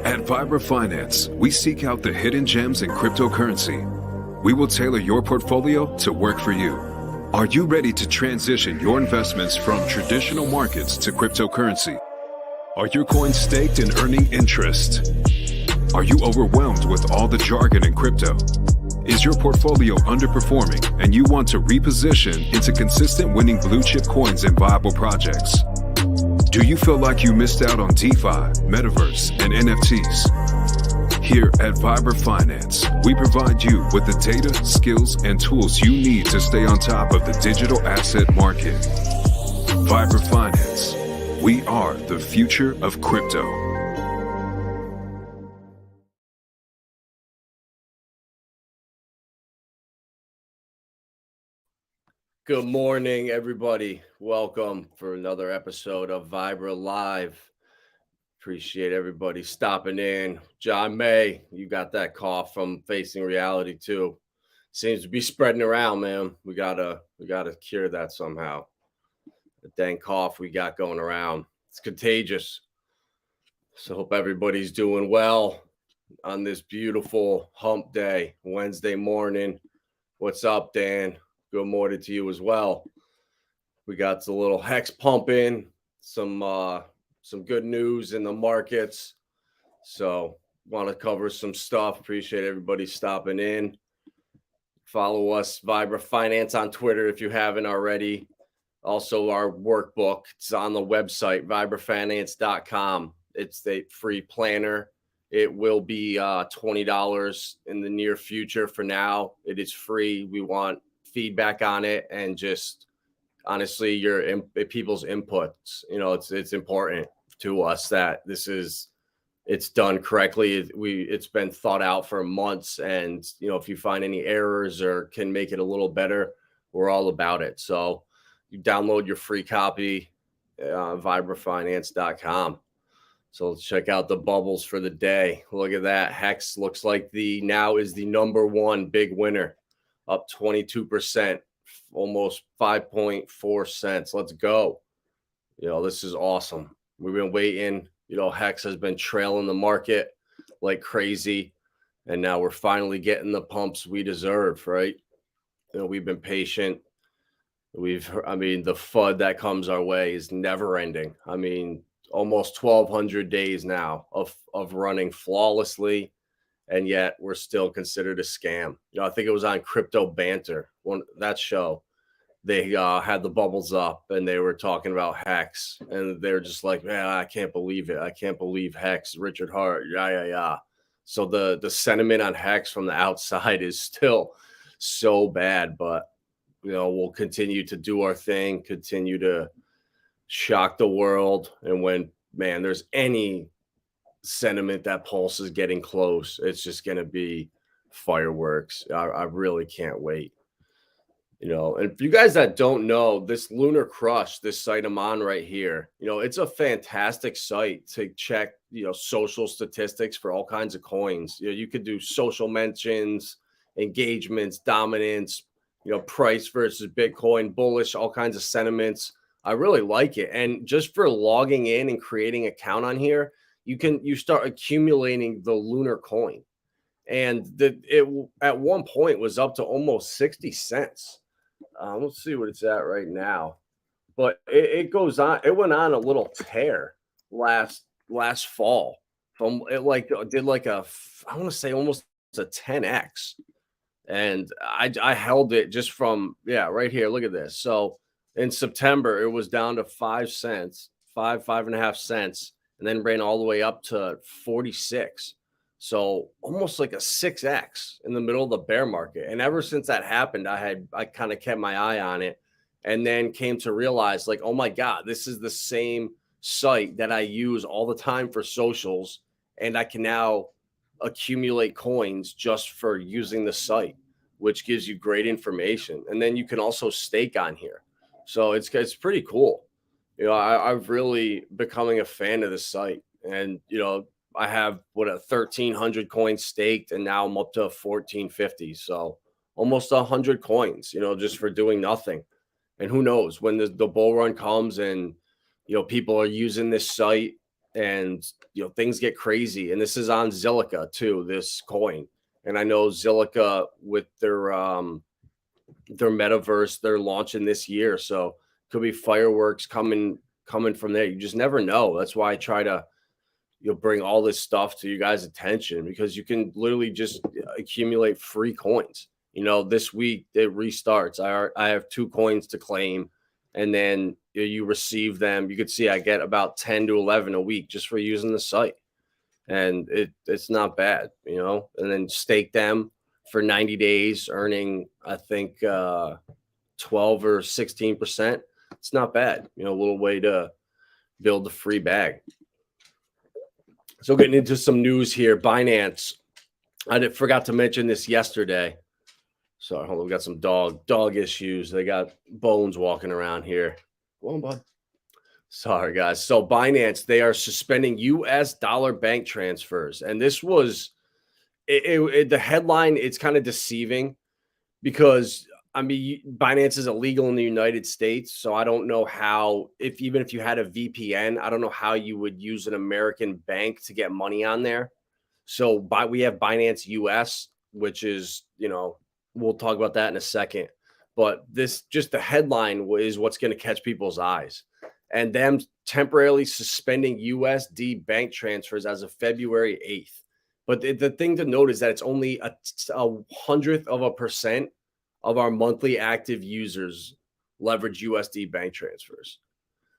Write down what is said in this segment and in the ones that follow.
At Vibra Finance, we seek out the hidden gems in cryptocurrency. We will tailor your portfolio to work for you. Are you ready to transition your investments from traditional markets to cryptocurrency? Are your coins staked and earning interest? Are you overwhelmed with all the jargon in crypto? Is your portfolio underperforming and you want to reposition into consistent winning blue chip coins and viable projects? Do you feel like you missed out on DeFi, Metaverse, and NFTs? Here at Vibra Finance, we provide you with the data, skills, and tools you need to stay on top of the digital asset market. Vibra Finance. We are the future of crypto. Good morning, everybody. Welcome for another episode of Vibra Live. Appreciate everybody stopping in. John May, you got that cough from facing reality too. Seems to be spreading around, man. We gotta cure that somehow. The dang cough we got going around. It's contagious. So hope everybody's doing well on this beautiful hump day, Wednesday morning. What's up, Dan? Good morning to you as well. We got the little HEX pumping, some good news in the markets. So want to cover some stuff. Appreciate everybody stopping in. Follow us, Vibra Finance, on Twitter if you haven't already. Also, our workbook, it's on the website, vibrafinance.com. It's the free planner. It will be $20 in the near future. For now, it is free. We want feedback on it and just honestly your people's inputs. You know, it's important to us that it's done correctly. It's been thought out for months, and you know, if you find any errors or can make it a little better, we're all about it. So you download your free copy, vibrafinance.com. So let's check out the bubbles for the day. Look at that. HEX looks like now is the number one big winner, up 22%, almost 5.4 cents. Let's go. You know, this is awesome. We've been waiting. You know, HEX has been trailing the market like crazy, and now we're finally getting the pumps we deserve, right? You know, we've been patient. The FUD that comes our way is never ending. I mean, almost 1,200 days now of running flawlessly, and yet we're still considered a scam. You know, I think it was on Crypto Banter, that show. They had the bubbles up and they were talking about HEX, and they're just like, man, I can't believe it. I can't believe HEX, Richard Hart, yeah. So the sentiment on HEX from the outside is still so bad, but you know, we'll continue to do our thing, continue to shock the world. And when, man, there's any sentiment that pulse is getting close, it's just going to be fireworks. I really can't wait. You know, and for you guys that don't know, this Lunar Crush, this site I'm on right here, you know, it's a fantastic site to check, you know, social statistics for all kinds of coins. You know, you could do social mentions, engagements, dominance, you know, price versus Bitcoin, bullish, all kinds of sentiments. I really like it. And just for logging in and creating an account on here, you start accumulating the Lunar coin. And it at one point was up to almost 60 cents. Let's see what it's at right now. But it goes on. It went on a little tear last fall. Did like I want to say almost a 10x. And I held it just from, right here. Look at this. So in September, it was down to 5 cents, 5.5 cents, and then ran all the way up to 46. So almost like a 6x in the middle of the bear market. And ever since that happened, I kind of kept my eye on it, and then came to realize, like, oh my God, this is the same site that I use all the time for socials, and I can now accumulate coins just for using the site, which gives you great information. And then you can also stake on here. So it's pretty cool. You know, I've really becoming a fan of the site, and, you know, I have 1,300 coins staked, and now I'm up to 1,450. So almost 100 coins, you know, just for doing nothing. And who knows when the bull run comes and, you know, people are using this site and things get crazy. And this is on Zilliqa too, this coin. And I know Zilliqa with their metaverse, they're launching this year, so could be fireworks coming from there. You just never know. That's why I try to bring all this stuff to you guys' attention, because you can literally just accumulate free coins. This week it restarts. I have 2 coins to claim, and then you receive them. You could see I get about 10 to 11 a week just for using the site, and it's not bad, and then stake them for 90 days, earning I think 12 or 16%. It's not bad, a little way to build a free bag. So getting into some news here, Binance. I forgot to mention this yesterday. Sorry, hold on, we got some dog issues. They got Bones walking around here. Go on, bud. Sorry, guys. So Binance, they are suspending US dollar bank transfers. And this was the headline. It's kind of deceiving because, Binance is illegal in the United States. So I don't know how, even if you had a VPN, I don't know how you would use an American bank to get money on there. So we have Binance US, which is, we'll talk about that in a second. But just the headline is what's going to catch people's eyes. And them temporarily suspending USD bank transfers as of February 8th. But the thing to note is that it's only a 100% of our monthly active users leverage USD bank transfers.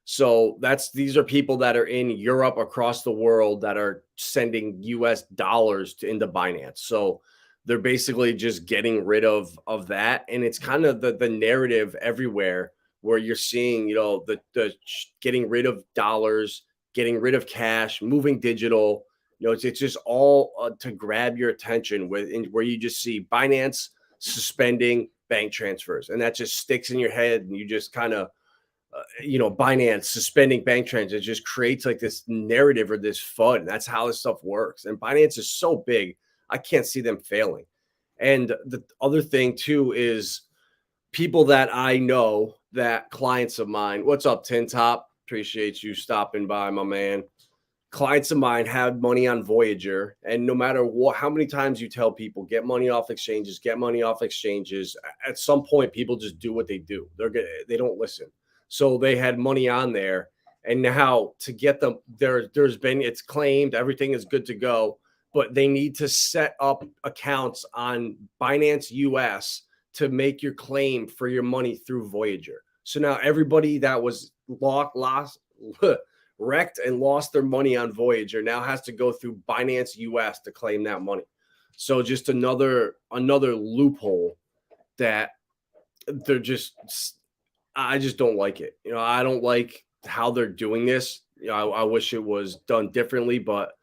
So these are people that are in Europe, across the world, that are sending US dollars into Binance. So they're basically just getting rid of that. And it's kind of the narrative everywhere, where you're seeing, the getting rid of dollars, getting rid of cash, moving digital. It's just all to grab your attention, where you just see Binance suspending bank transfers, and that just sticks in your head, and you just kind of, Binance suspending bank transfers. It just creates like this narrative or this FUD. That's how this stuff works. And Binance is so big, I can't see them failing. And the other thing too is people that I know, that clients of mine. What's up, Tin Top? Appreciate you stopping by, my man. Clients of mine have money on Voyager, and no matter how many times you tell people get money off exchanges, at some point people just do what they do. They don't listen. So they had money on there, and now to get them it's claimed everything is good to go, but they need to set up accounts on Binance US to make your claim for your money through Voyager. So now everybody that was wrecked and lost their money on Voyager now has to go through Binance US to claim that money. So just another loophole that I just don't like it. I don't like how they're doing this. I wish it was done differently, but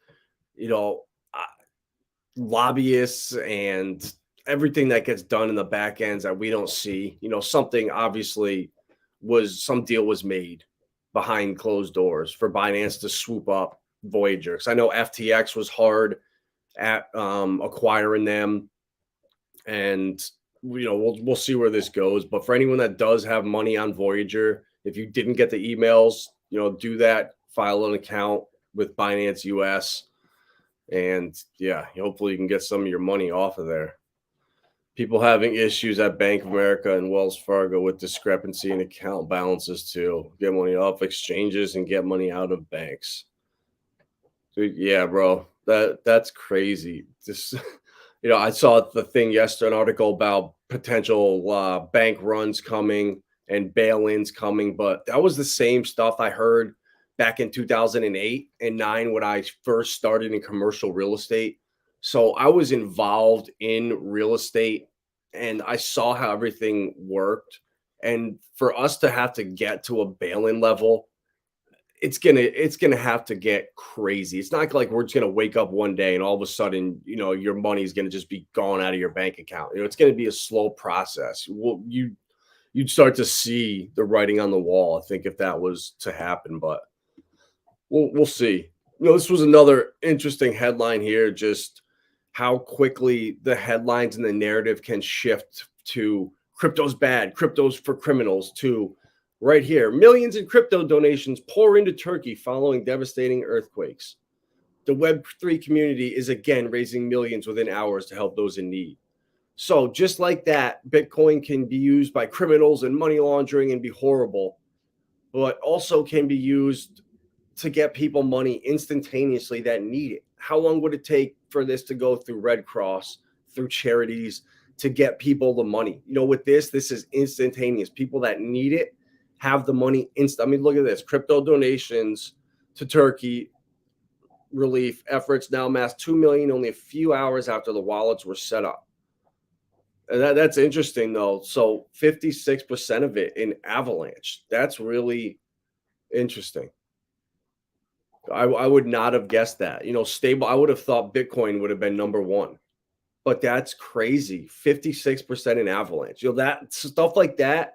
lobbyists and everything that gets done in the back ends that we don't see, something obviously some deal was made behind closed doors for Binance to swoop up Voyager. Because I know FTX was hard at acquiring them, and we'll see where this goes. But for anyone that does have money on Voyager, if you didn't get the emails, do that, file an account with Binance US, and hopefully you can get some of your money off of there. People having issues at Bank of America and Wells Fargo with discrepancy in account balances too. Get money off exchanges and get money out of banks. Dude, yeah, bro, that's crazy. Just I saw the thing yesterday, an article about potential bank runs coming and bail-ins coming, but that was the same stuff I heard back in 2008 and 9 when I first started in commercial real estate. So I was involved in real estate, and I saw how everything worked. And for us to have to get to a bail-in level, it's gonna have to get crazy. It's not like we're just gonna wake up one day and all of a sudden, your money is gonna just be gone out of your bank account. It's gonna be a slow process. You'd start to see the writing on the wall, I think, if that was to happen. But we'll see. This was another interesting headline here. Just how quickly the headlines and the narrative can shift to crypto's bad, crypto's for criminals, to Right here, millions in crypto donations pour into Turkey following devastating earthquakes. The Web3 community is again raising millions within hours to help those in need. So just like that, Bitcoin can be used by criminals and money laundering and be horrible, but also can be used to get people money instantaneously that need it. How long would it take for this to go through Red Cross, through charities, to get people the money? With this is instantaneous. People that need it have the money instant. I mean, look at this. Crypto donations to Turkey relief efforts now amassed 2 million only a few hours after the wallets were set up. And that's interesting, though. So 56% of it in Avalanche. That's really interesting. I would not have guessed that. Stable. I would have thought Bitcoin would have been number one, but that's crazy. 56% in Avalanche. That stuff like that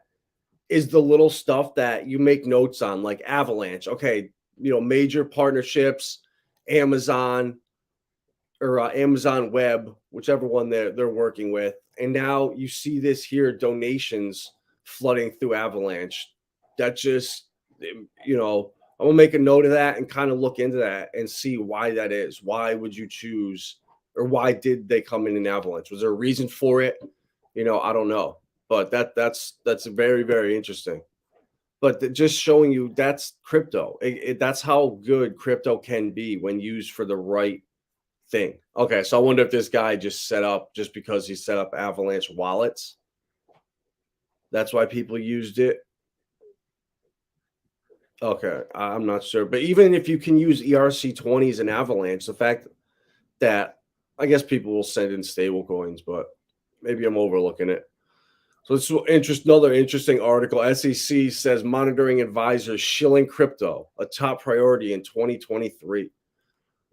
is the little stuff that you make notes on, like Avalanche. Okay, major partnerships, Amazon or Amazon Web, whichever one they're working with, and now you see this here, donations flooding through Avalanche. That just, I'm gonna make a note of that and kind of look into that and see why that is. Why would you choose, or why did they come in Avalanche? Was there a reason for it? I don't know, but that's very, very interesting. But just showing you that's crypto. That's how good crypto can be when used for the right thing. Okay, so I wonder if this guy just because he set up Avalanche wallets. That's why people used it. Okay, I'm not sure. But even if you can use ERC20s and Avalanche, the fact that I guess people will send in stable coins, but maybe I'm overlooking it. So it's another interesting article. SEC says monitoring advisors shilling crypto, a top priority in 2023.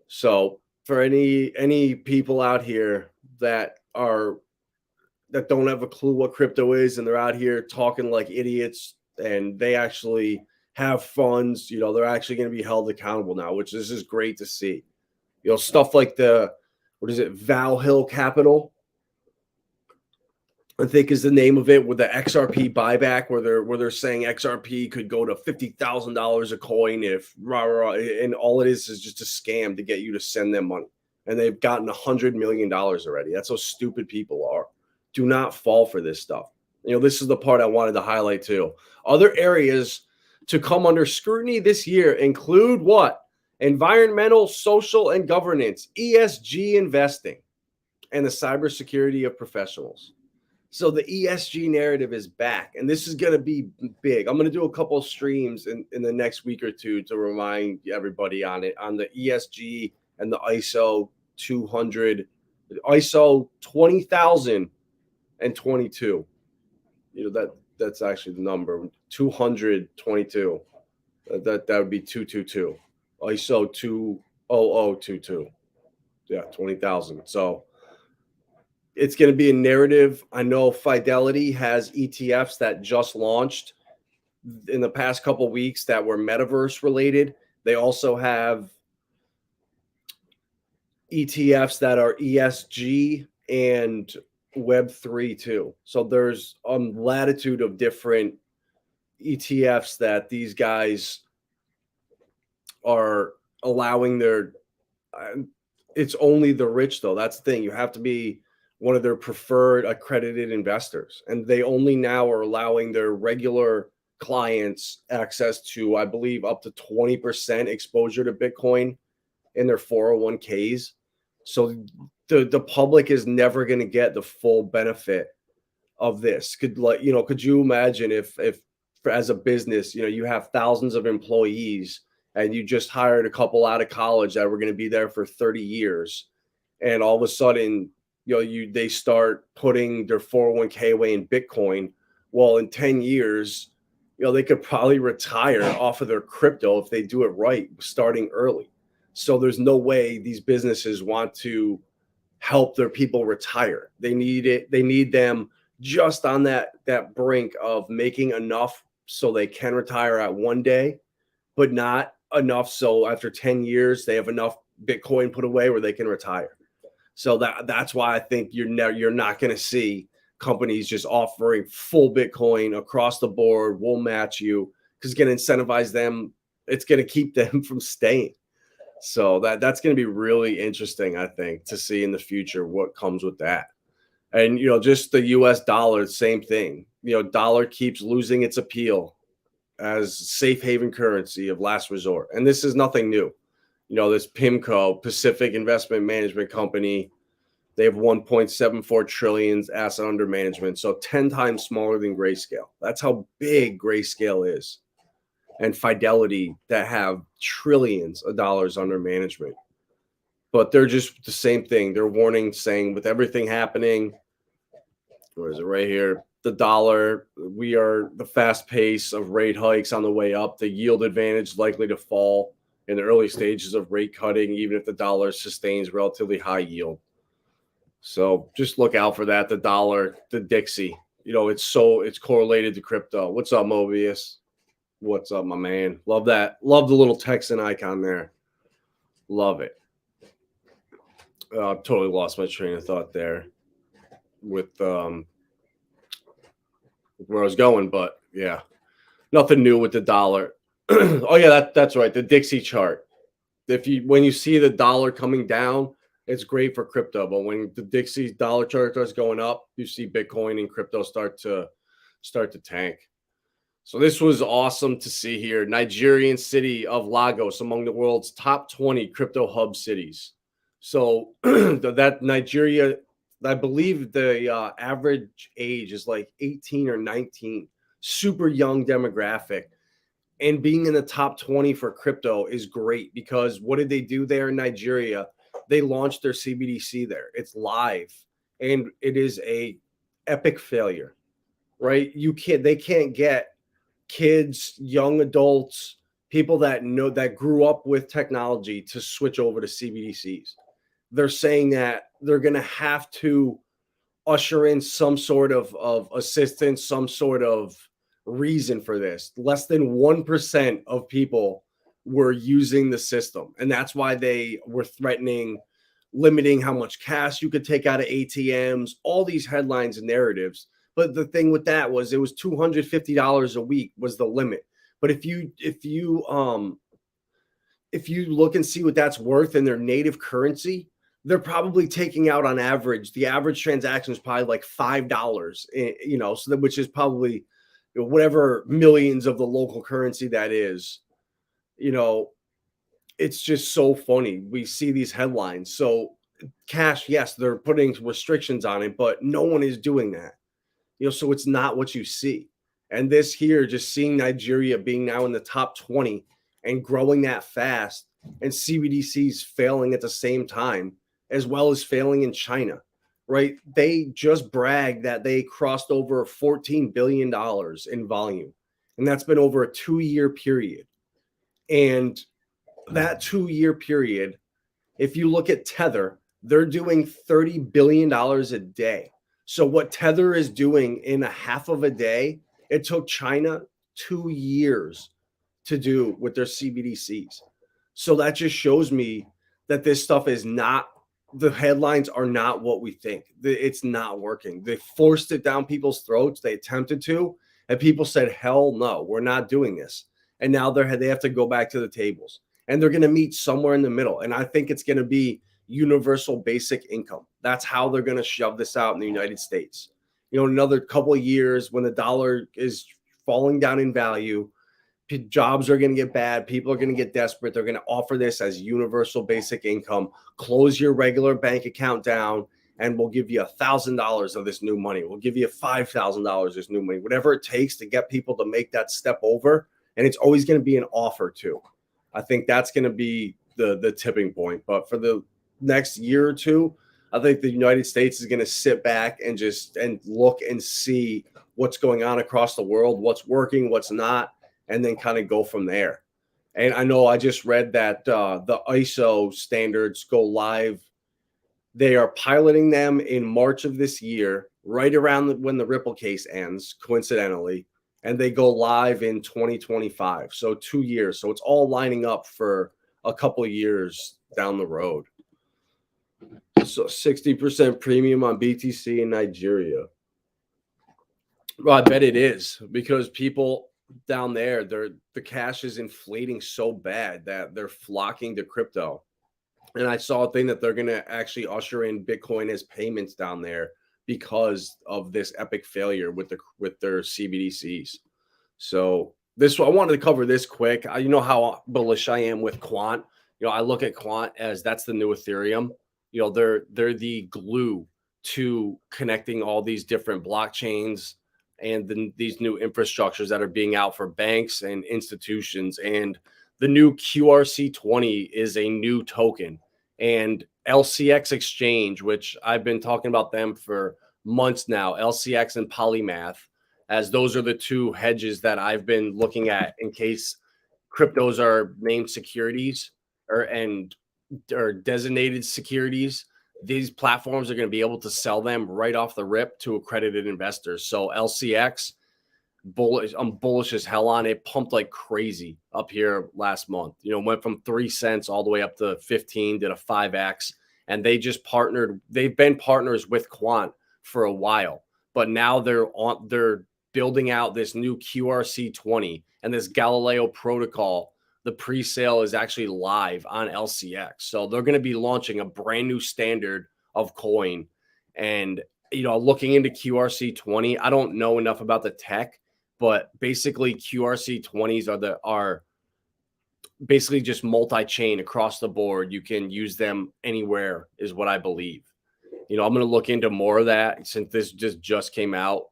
So for any people out here that don't have a clue what crypto is and they're out here talking like idiots and they actually have funds, they're actually going to be held accountable now, which this is great to see. Stuff like Val Hill Capital, I think is the name of it, with the XRP buyback, where they're saying XRP could go to $50,000 a coin if and all it is just a scam to get you to send them money. And they've gotten $100 million already. That's how stupid people are. Do not fall for this stuff. This is the part I wanted to highlight too. Other areas to come under scrutiny this year include what? Environmental, social, and governance, ESG investing, and the cybersecurity of professionals. So the ESG narrative is back, and this is going to be big. I'm going to do a couple of streams in the next week or two to remind everybody on the ESG and the ISO 200, ISO 20,022. That's actually the number 222. That would be 222. ISO 20022. Yeah, 20,000. So it's going to be a narrative. I know Fidelity has ETFs that just launched in the past couple of weeks that were metaverse related. They also have ETFs that are ESG and Web3 too. So there's a latitude of different ETFs that these guys are allowing it's only the rich though. That's the thing. You have to be one of their preferred accredited investors. And they only now are allowing their regular clients access to, I believe, up to 20% exposure to Bitcoin in their 401ks. So the public is never going to get the full benefit of this. Could you imagine if as a business, you have thousands of employees and you just hired a couple out of college that were going to be there for 30 years. And all of a sudden, they start putting their 401k away in Bitcoin. Well, in 10 years, they could probably retire off of their crypto if they do it right, starting early. So there's no way these businesses want to help their people retire. They need it. They need them just on that brink of making enough so they can retire at one day, but not enough so after 10 years they have enough Bitcoin put away where they can retire. So that's why I think you're not going to see companies just offering full Bitcoin across the board. We'll match you because it's going to incentivize them. It's going to keep them from staying. So that's going to be really interesting, I think, to see in the future what comes with that. And, just the US dollar, same thing. Dollar keeps losing its appeal as safe haven currency of last resort. And this is nothing new. This PIMCO, Pacific Investment Management Company, they have 1.74 trillion asset under management. So 10 times smaller than Grayscale. That's how big Grayscale is. And Fidelity that have trillions of dollars under management. But they're just the same thing. They're warning, saying with everything happening, where is it right here? The dollar, we are the fast pace of rate hikes on the way up. The yield advantage likely to fall in the early stages of rate cutting, even if the dollar sustains relatively high yield. So just look out for that. The dollar, the Dixie, it's correlated to crypto. What's up, Mobius? What's up, my man? Love that. Love the little Texan icon there. Love it. Totally lost my train of thought there with where I was going, but yeah, nothing new with the dollar. Oh yeah, that's right. The Dixie chart. When you see the dollar coming down, it's great for crypto. But when the Dixie dollar chart starts going up, you see Bitcoin and crypto start to tank. So this was awesome to see here. Nigerian city of Lagos among the world's top 20 crypto hub cities. So that Nigeria, I believe the average age is like 18 or 19, super young demographic. And being in the top 20 for crypto is great because what did they do there in Nigeria? They launched their CBDC there. It's live and it is a epic failure, right? They can't get kids, young adults, people that grew up with technology to switch over to CBDCs. They're saying that they're going to have to usher in some sort of assistance, some sort of reason for this. Less than 1% of people were using the system. And that's why they were threatening limiting how much cash you could take out of ATMs, all these headlines and narratives. But the thing with that was it was $250 a week was the limit. But if you look and see what that's worth in their native currency, they're probably taking out on average, the average transaction is probably like $5, so which is probably whatever millions of the local currency that is. It's just so funny. We see these headlines. So cash, yes, they're putting restrictions on it, but no one is doing that. So it's not what you see. And this here, just seeing Nigeria being now in the top 20 and growing that fast, and CBDCs failing at the same time, as well as failing in China, right? They just bragged that they crossed over $14 billion in volume. And that's been over a 2-year period. And that 2-year period, if you look at Tether, they're doing $30 billion a day. So what Tether is doing in a half of a day, it took China 2 years to do with their CBDCs. So that just shows me that this stuff is not, the headlines are not what we think. It's not working. They forced it down people's throats. They attempted to, and people said, hell no, we're not doing this. And now they have to go back to the tables, and they're going to meet somewhere in the middle. And I think it's going to be universal basic income. That's how they're going to shove this out in the United States. Another couple of years when the dollar is falling down in value, jobs are going to get bad. People are going to get desperate. They're going to offer this as universal basic income. Close your regular bank account down, and we'll give you $1,000 of this new money. We'll give you $5,000 of this new money, whatever it takes to get people to make that step over. And it's always going to be an offer too. I think that's going to be the tipping point. But for the next year or two, I think the United States is going to sit back and look and see what's going on across the world, what's working, what's not, and then kind of go from there. And I know I just read that the ISO standards go live. They are piloting them in March of this year, right around when the Ripple case ends, coincidentally, and they go live in 2025. So 2 years. So it's all lining up for a couple of years down the road. So 60% premium on BTC in Nigeria. Well, I bet it is, because people down there, the cash is inflating so bad that they're flocking to crypto. And I saw a thing that they're going to actually usher in Bitcoin as payments down there because of this epic failure with their CBDCs. So this, I wanted to cover this quick. You know how bullish I am with quant. I look at quant as that's the new Ethereum. They're the glue to connecting all these different blockchains and these new infrastructures that are being out for banks and institutions. And the new QRC20 is a new token, and LCX Exchange, which I've been talking about them for months now, LCX and Polymath, as those are the two hedges that I've been looking at in case cryptos are named securities or designated securities. These platforms are going to be able to sell them right off the rip to accredited investors. So LCX, bullish, I'm bullish as hell on it. Pumped like crazy up here last month. Went from 3 cents all the way up to 15, did a 5x, and they just partnered. They've been partners with Quant for a while, but now they're building out this new QRC20 and this Galileo protocol. The pre-sale is actually live on LCX. So they're going to be launching a brand new standard of coin. And, looking into QRC20, I don't know enough about the tech, but basically QRC20s are basically just multi-chain across the board. You can use them anywhere is what I believe. I'm going to look into more of that since this just came out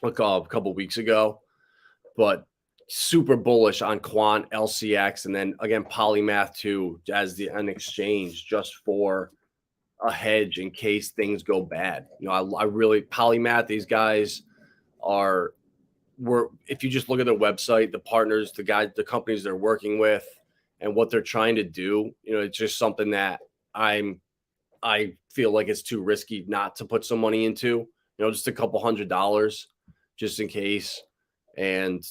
a couple weeks ago, but super bullish on Quant, LCX, and then again Polymath too as an exchange just for a hedge in case things go bad. I really Polymath. These guys if you just look at their website, the partners, the companies they're working with, and what they're trying to do, it's just something that I feel like it's too risky not to put some money into. Just a couple $100 just in case. And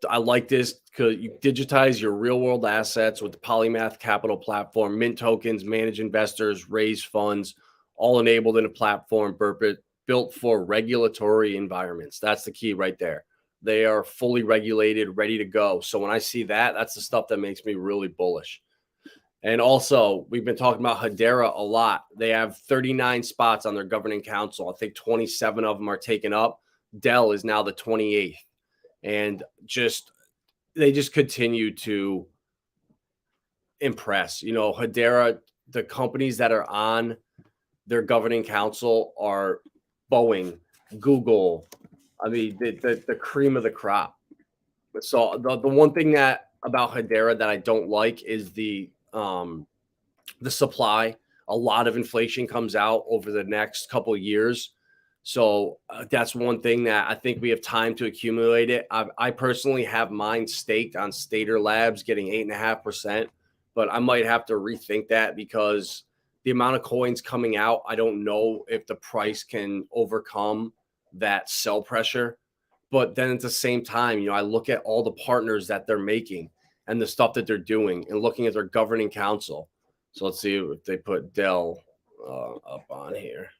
I like this because you digitize your real world assets with the Polymath Capital platform, mint tokens, manage investors, raise funds, all enabled in a platform built for regulatory environments. That's the key right there. They are fully regulated, ready to go. So when I see that, that's the stuff that makes me really bullish. And also, we've been talking about Hedera a lot. They have 39 spots on their governing council. I think 27 of them are taken up. Dell is now the 28th. And they just continue to impress. Hedera, the companies that are on their governing council are Boeing, Google. I mean, the cream of the crop. So the one thing about Hedera that I don't like is the supply. A lot of inflation comes out over the next couple of years. So that's one thing that I think we have time to accumulate it. I personally have mine staked on Stater Labs getting 8.5%, but I might have to rethink that because the amount of coins coming out, I don't know if the price can overcome that sell pressure. But then at the same time, I look at all the partners that they're making and the stuff that they're doing and looking at their governing council. So let's see if they put Dell up on here.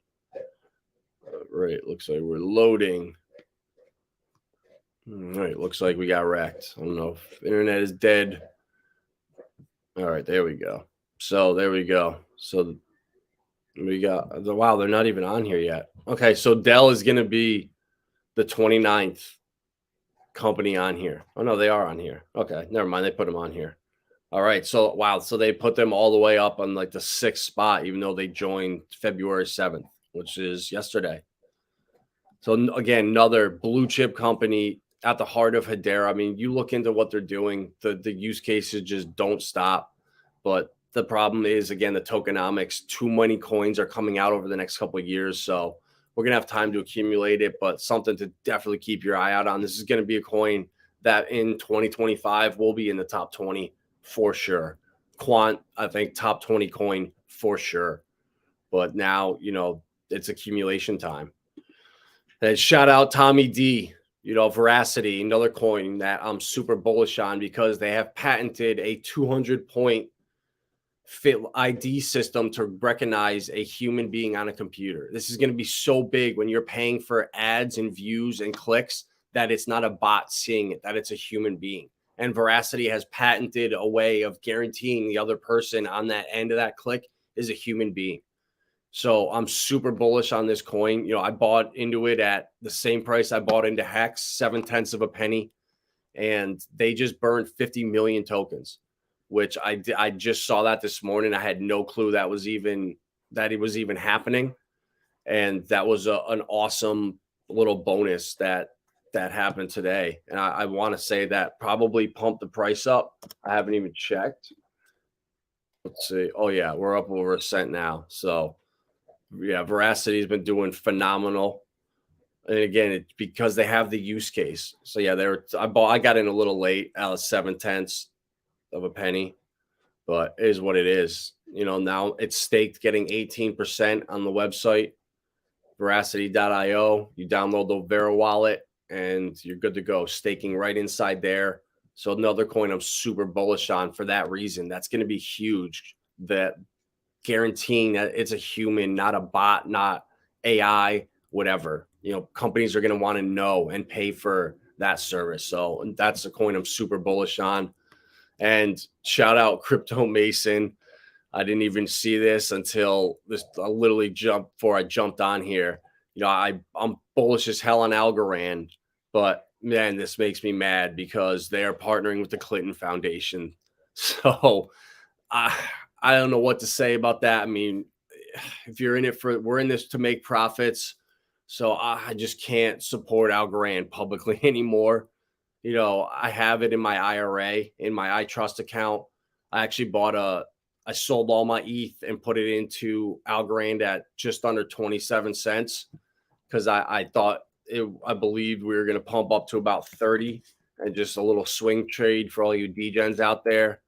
Right, looks like we're loading. All right, looks like we got wrecked. I don't know if the internet is dead. All right, there we go. So there we go. So we got wow, they're not even on here yet. Okay, so Dell is going to be the 29th company on here. Oh no, they are on here. Okay, never mind. They put them on here. All right, so wow, so they put them all the way up on like the 6th spot, even though they joined February 7th, which is yesterday. So again, another blue chip company at the heart of Hedera. I mean, you look into what they're doing, the use cases just don't stop. But the problem is, again, the tokenomics. Too many coins are coming out over the next couple of years. So we're going to have time to accumulate it, but something to definitely keep your eye out on. This is going to be a coin that in 2025 will be in the top 20 for sure. Quant, I think, top 20 coin for sure. But now, it's accumulation time. And shout out Tommy D, Veracity, another coin that I'm super bullish on because they have patented a 200-point fit ID system to recognize a human being on a computer. This is going to be so big when you're paying for ads and views and clicks that it's not a bot seeing it, that it's a human being. And Veracity has patented a way of guaranteeing the other person on that end of that click is a human being. So I'm super bullish on this coin. You know, I bought into it at the same price I bought into HEX, 0.7 of a penny, and they just burned 50 million tokens, which I just saw that this morning. I had no clue that it was even happening, and that was an awesome little bonus that happened today. And I want to say that probably pumped the price up. I haven't even checked. Let's see. Oh yeah, we're up over a cent now. So yeah, Veracity has been doing phenomenal. And again, it's because they have the use case. So yeah, I got in a little late out of 0.7 of a penny, but it is what it is. You know, now it's staked getting 18% on the website, Veracity.io. You download the Vera wallet and you're good to go. Staking right inside there. So another coin I'm super bullish on for that reason. That's going to be huge. That guaranteeing that it's a human, not a bot, not AI, whatever. You know, companies are going to want to know and pay for that service. So that's a coin I'm super bullish on. And shout out Crypto Mason. I didn't even see this until this. I literally jumped before I jumped on here. You know, I'm bullish as hell on Algorand, but man, this makes me mad because they are partnering with the Clinton Foundation. So I don't know what to say about that. I mean, if you're in it we're in this to make profits. So I just can't support Algorand publicly anymore. You know, I have it in my IRA, in my iTrust account. I actually I sold all my ETH and put it into Algorand at just under 27 cents because I believed we were going to pump up to about 30 and just a little swing trade for all you degens out there.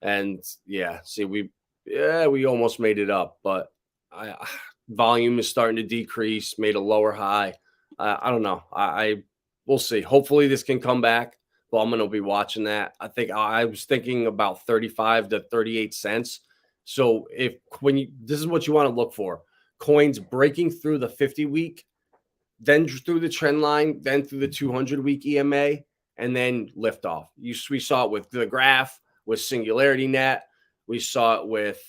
And yeah, see, we almost made it up, but volume is starting to decrease, made a lower high. I don't know. We'll see. Hopefully this can come back. Well, I'm going to be watching that. I think I was thinking about 35 to 38 cents. So this is what you want to look for: coins breaking through the 50-week, then through the trend line, then through the 200-week EMA, and then lift off. We saw it with the graph, with Singularity Net. We saw it with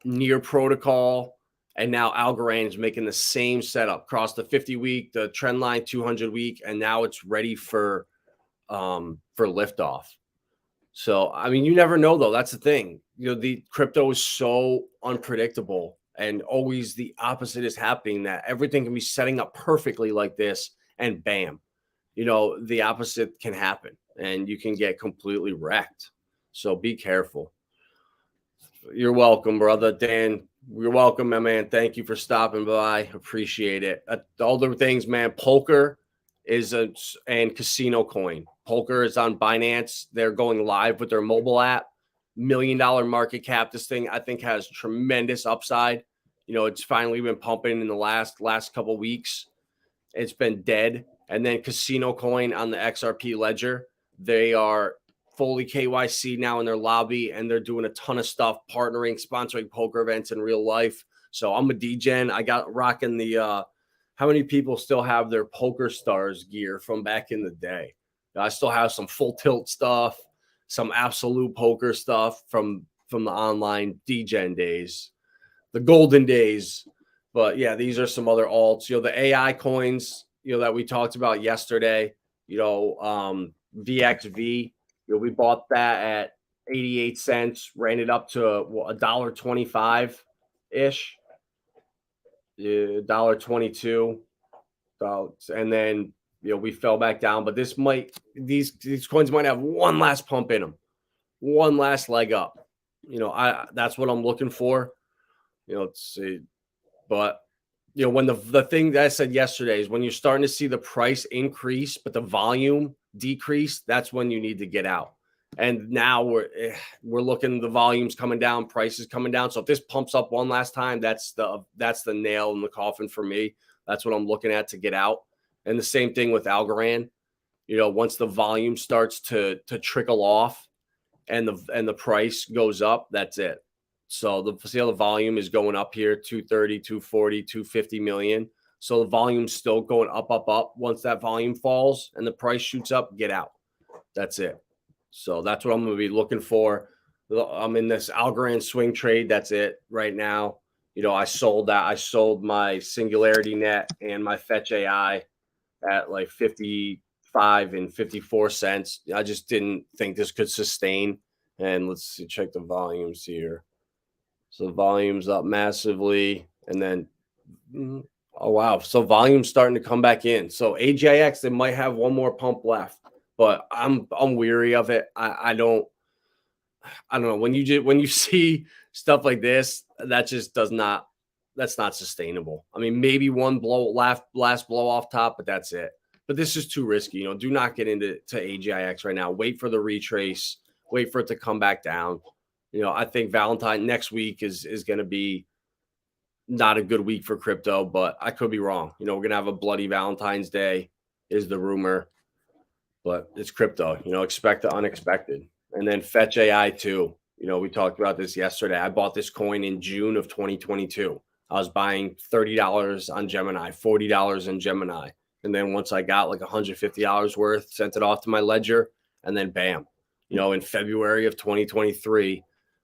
Near Protocol, and now Algorand is making the same setup across the 50-week, the trend line, 200-week, and now it's ready for liftoff. So I mean, you never know though. That's the thing. You know, the crypto is so unpredictable, and always the opposite is happening. That everything can be setting up perfectly like this, and bam, you know, the opposite can happen, and you can get completely wrecked. So be careful. You're welcome, brother Dan. You're welcome, my man. Thank you for stopping by. Appreciate it. All the things, man. Poker and Casino Coin. Poker is on Binance. They're going live with their mobile app. $1 million market cap. This thing, I think, has tremendous upside. You know, it's finally been pumping in the last couple weeks. It's been dead. And then Casino Coin on the XRP Ledger. They are fully KYC now in their lobby, and they're doing a ton of stuff, partnering, sponsoring poker events in real life. So I'm a degen. I got rocking the how many people still have their Poker Stars gear from back in the day? I still have some Full Tilt stuff, some Absolute Poker stuff from the online degen days, the golden days. But yeah, these are some other alts. You know, the AI coins, you know, that we talked about yesterday, you know, VXV. You know, we bought that at 88 cents, ran it up to $1.25 ish, $1.22, and then, you know, we fell back down. But these coins might have one last pump in them, one last leg up. You know, that's what I'm looking for. You know, let's see, but you know, when the thing that I said yesterday is when you're starting to see the price increase, but the volume decrease, that's when you need to get out. And now we're looking, the volume's coming down, prices coming down. So if this pumps up one last time, that's the nail in the coffin for me. That's what I'm looking at to get out. And the same thing with Algorand. You know, once the volume starts to trickle off and the price goes up, that's it. So see how the volume is going up here, 230, 240, 250 million. So the volume's still going up, up, up. Once that volume falls and the price shoots up, get out. That's it. So that's what I'm going to be looking for. I'm in this Algorand swing trade. That's it right now. You know, I sold that. I sold my Singularity Net and my FETCH.Ai at like 55 and 54 cents. I just didn't think this could sustain. And let's see, check the volumes here. So volume's up massively. And then, oh, wow. So volume's starting to come back in. So AJX, they might have one more pump left, but I'm weary of it. I don't know. When you see stuff like this, that just that's not sustainable. I mean, maybe one last blow off top, but that's it. But this is too risky. You know, do not get into AGIX right now. Wait for the retrace. Wait for it to come back down. You know, I think Valentine next week is going to be not a good week for crypto, but I could be wrong. You know, we're going to have a bloody Valentine's Day is the rumor, but it's crypto. You know, expect the unexpected. And then FETCH.Ai too. You know, we talked about this yesterday. I bought this coin in June of 2022. I was buying $30 on Gemini, $40 in Gemini. And then once I got like $150 worth, sent it off to my Ledger, and then bam, you know, in February of 2023,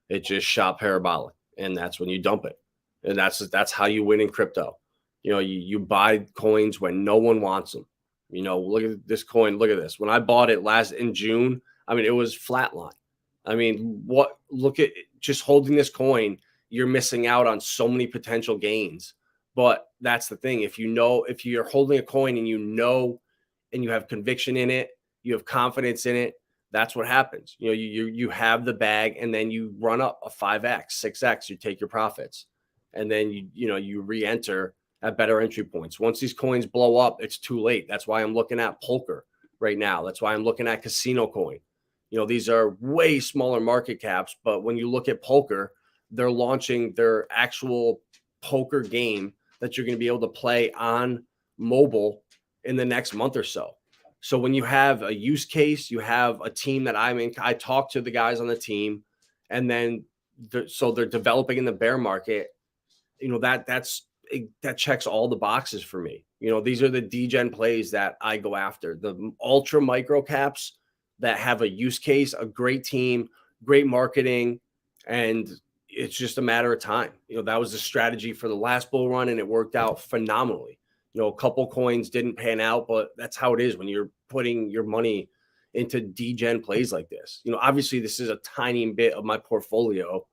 it just shot parabolic. And that's when you dump it. And that's how you win in crypto. You know, you buy coins when no one wants them. You know, look at this coin. Look at this. When I bought it in June, I mean, it was flatline. I mean, look at just holding this coin, you're missing out on so many potential gains. But that's the thing. If you're holding a coin and you know, and you have conviction in it, you have confidence in it, that's what happens. You know, you have the bag and then you run up a 5X, 6X, you take your profits. And then you re-enter at better entry points. Once these coins blow up, it's too late. That's why I'm looking at Poker right now. That's why I'm looking at Casino Coin. You know, these are way smaller market caps, but when you look at Poker, they're launching their actual poker game that you're going to be able to play on mobile in the next month or so. So when you have a use case, you have a team that I'm in. I talk to the guys on the team, and then so they're developing in the bear market. You know, that checks all the boxes for me. You know, these are the degen plays that I go after. The ultra micro caps that have a use case, a great team, great marketing, and it's just a matter of time. You know, that was the strategy for the last bull run, and it worked out phenomenally. You know, a couple coins didn't pan out, but that's how it is when you're putting your money into degen plays like this. You know, obviously this is a tiny bit of my portfolio,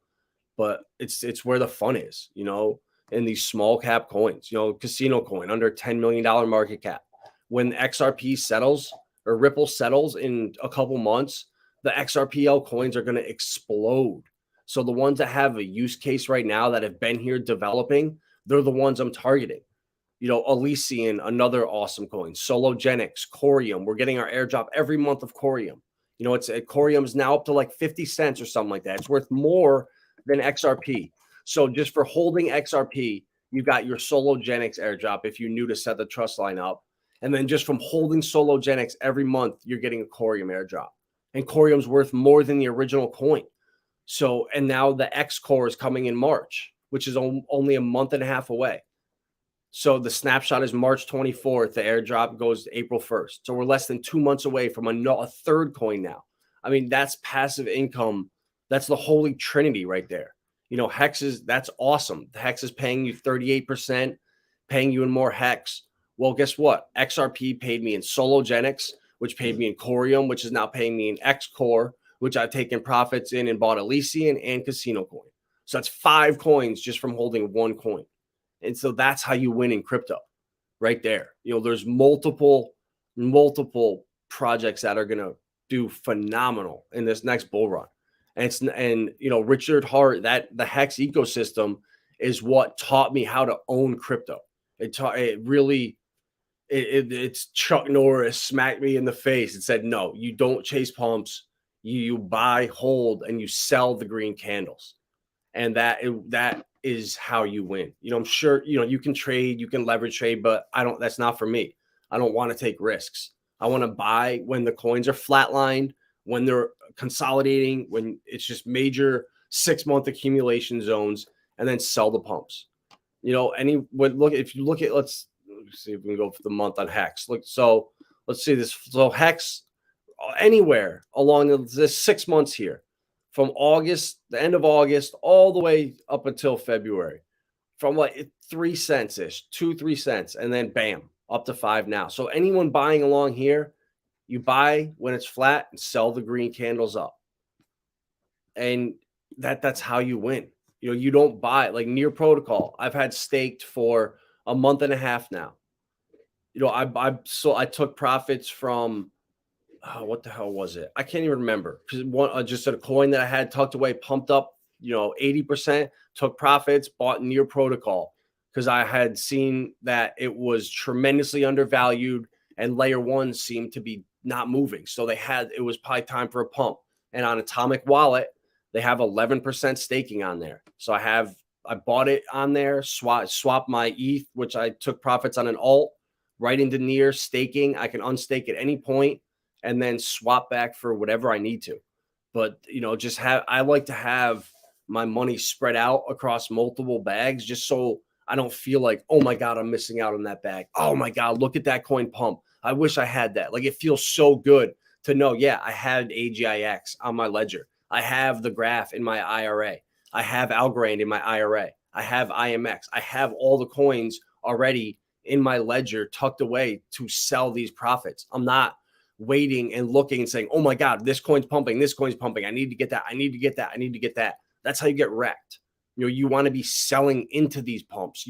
but it's where the fun is, you know, in these small cap coins. You know, Casino Coin under $10 million market cap. When XRP settles or Ripple settles in a couple months, the XRPL coins are going to explode. So the ones that have a use case right now that have been here developing, they're the ones I'm targeting. You know, Elysian, another awesome coin. Sologenics, Corium. We're getting our airdrop every month of Corium. You know, Corium's now up to like 50 cents or something like that. It's worth more than XRP. So just for holding XRP, you got your Sologenics airdrop if you're new to set the trust line up. And then just from holding Sologenics every month, you're getting a Corium airdrop. And Corium's worth more than the original coin. So, and now the X core is coming in March, which is only a month and a half away. So the snapshot is March 24th. The airdrop goes April 1st. So we're less than 2 months away from a third coin now. I mean, that's passive income. That's the holy trinity right there. You know, HEX that's awesome. The HEX is paying you 38%, paying you in more HEX. Well, guess what? XRP paid me in Sologenics, which paid me in Corium, which is now paying me in X Core, which I've taken profits in and bought Elysian and Casino Coin. So that's 5 coins just from holding one coin. And so that's how you win in crypto right there. You know, there's multiple projects that are going to do phenomenal in this next bull run. And you know, Richard Hart, that the HEX ecosystem is what taught me how to own crypto. It's Chuck Norris smacked me in the face and said, no, you don't chase pumps. You buy, hold, and you sell the green candles. And that is how you win. You know, I'm sure, you know, you can trade, you can leverage trade, but that's not for me. I don't want to take risks. I want to buy when the coins are flatlined, when they're consolidating, when it's just major 6-month accumulation zones, and then sell the pumps. You know, if you look at, let's see if we can go for the month on HEX. So let's see this. So HEX, anywhere along this 6 months here, from August, the end of August, all the way up until February, from like 3 cents ish, 2-3 cents, and then bam, up to 5 now. So anyone buying along here, you buy when it's flat and sell the green candles up, and that's how you win. You know, you don't buy like Near Protocol. I've had staked for a month and a half now. You know, I took profits from what the hell was it? I can't even remember, because just a coin that I had tucked away, pumped up, 80%, took profits, bought Near Protocol because I had seen that it was tremendously undervalued and layer one seemed to be not moving. So it was probably time for a pump. And on Atomic Wallet, they have 11% staking on there. So I bought it on there, swap my ETH, which I took profits on an alt, right into Near staking. I can unstake at any point and then swap back for whatever I need to. But, I like to have my money spread out across multiple bags, just so I don't feel like, oh my God, I'm missing out on that bag. Oh my God, look at that coin pump. I wish I had that. Like, it feels so good to know, yeah, I had AGIX on my ledger. I have the graph in my IRA. I have Algorand in my IRA. I have IMX. I have all the coins already in my ledger tucked away to sell these profits. I'm not waiting and looking and saying, oh my God, this coin's pumping, this coin's pumping. I need to get that. I need to get that. I need to get that. That's how you get wrecked. You want to be selling into these pumps.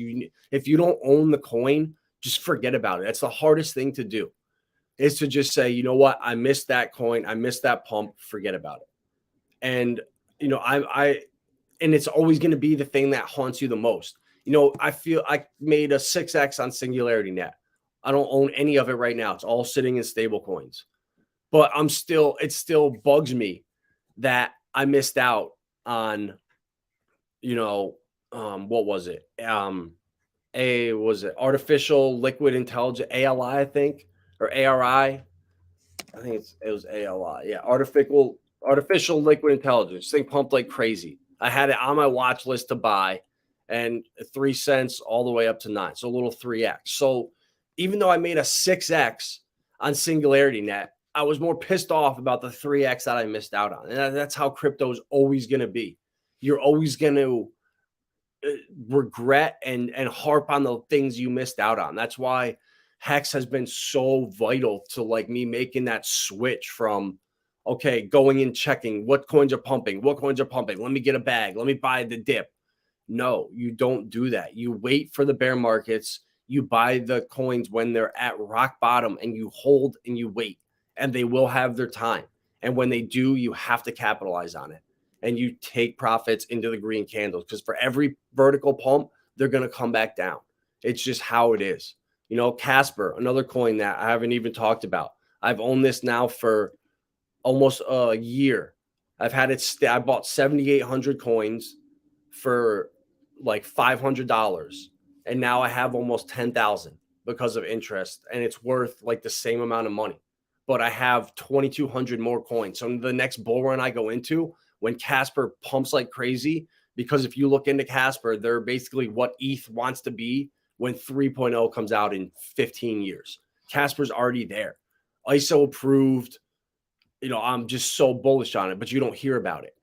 If you don't own the coin, just forget about it. That's the hardest thing to do, is to just say, you know what? I missed that coin. I missed that pump. Forget about it. And, and it's always going to be the thing that haunts you the most. I feel I made a 6X on Singularity Net. I don't own any of it right now. It's all sitting in stable coins, but it still bugs me that I missed out on, what was it? Was it artificial liquid intelligence, ALI, I think, or ARI? I think it was ALI. Yeah. Artificial liquid intelligence. Thing pumped like crazy. I had it on my watch list to buy, and 3 cents all the way up to 9. So a little 3X. So even though I made a 6X on Singularity Net, I was more pissed off about the 3X that I missed out on. And that's how crypto is always going to be. You're always going to regret and harp on the things you missed out on. That's why HEX has been so vital to like me making that switch from, okay, going and checking what coins are pumping. Let me get a bag. Let me buy the dip. No, you don't do that. You wait for the bear markets. You buy the coins when they're at rock bottom, and you hold and you wait, and they will have their time. And when they do, you have to capitalize on it, and you take profits into the green candles, because for every vertical pump, they're going to come back down. It's just how it is. Casper, another coin that I haven't even talked about. I've owned this now for almost a year. I've had it. I bought 7,800 coins for like $500. And now I have almost 10,000 because of interest, and it's worth like the same amount of money. But I have 2,200 more coins. So the next bull run I go into, when Casper pumps like crazy, because if you look into Casper, they're basically what ETH wants to be when 3.0 comes out in 15 years. Casper's already there. ISO approved. I'm just so bullish on it, but you don't hear about it.